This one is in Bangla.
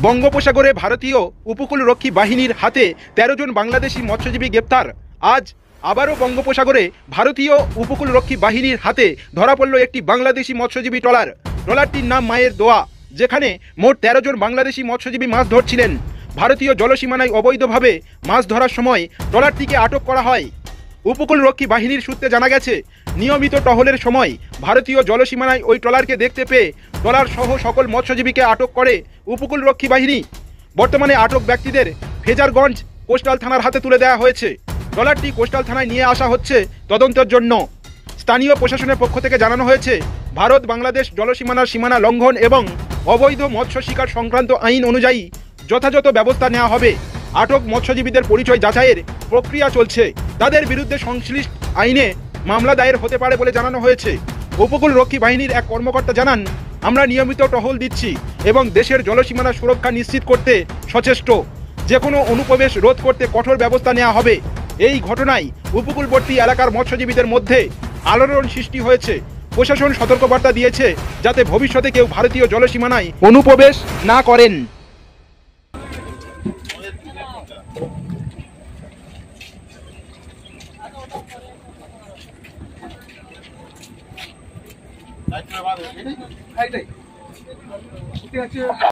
বঙ্গোপসাগরে ভারতীয় উপকূলরক্ষী বাহিনীর হাতে ১৩ জন বাংলাদেশি মৎস্যজীবী গ্রেপ্তার। আজ আবারও বঙ্গোপসাগরে ভারতীয় উপকূলরক্ষী বাহিনীর হাতে ধরা পড়ল একটি বাংলাদেশি মৎস্যজীবী ট্রলার। ট্রলারটির নাম মায়ের দোয়া, যেখানে মোট ১৩ জন বাংলাদেশি মৎস্যজীবী মাছ ধরছিলেন। ভারতীয় জলসীমানায় অবৈধভাবে মাছ ধরার সময় ট্রলারটিকে আটক করা হয়। উপকূলরক্ষী বাহিনীর সূত্রে জানা গেছে, নিয়মিত টহলের সময় ভারতীয় জলসীমানায় ওই ট্রলারকে দেখতে পেয়ে ট্রলার সহ সকল মৎস্যজীবীকে আটক করে উপকূলরক্ষী বাহিনী। বর্তমানে আটক ব্যক্তিদের ফেজারগঞ্জ কোস্টাল থানার হাতে তুলে দেওয়া হয়েছে। ট্রলারটি কোস্টাল থানায় নিয়ে আসা হচ্ছে তদন্তের জন্য। স্থানীয় প্রশাসনের পক্ষ থেকে জানানো হয়েছে, ভারত বাংলাদেশ জলসীমানার সীমানা লঙ্ঘন এবং অবৈধ মৎস্য শিকার সংক্রান্ত আইন অনুযায়ী যথাযথ ব্যবস্থা নেওয়া হবে। আটক মৎস্যজীবীদের পরিচয় যাচাইয়ের প্রক্রিয়া চলছে। তাদের বিরুদ্ধে সংশ্লিষ্ট আইনে মামলা দায়ের হতে পারে বলে জানানো হয়েছে। উপকূলরক্ষী বাহিনীর এক কর্মকর্তা জানান, আমরা নিয়মিত টহল দিচ্ছি এবং দেশের জলসীমানা সুরক্ষা নিশ্চিত করতে সচেষ্ট। যে কোনো অনুপ্রবেশ রোধ করতে কঠোর ব্যবস্থা নেওয়া হবে। এই ঘটনায় উপকূলবর্তী এলাকার মৎস্যজীবীদের মধ্যে আলোড়ন সৃষ্টি হয়েছে। প্রশাসন সতর্কবার্তা দিয়েছে যাতে ভবিষ্যতে কেউ ভারতীয় জলসীমানায় অনুপ্রবেশ না করেন।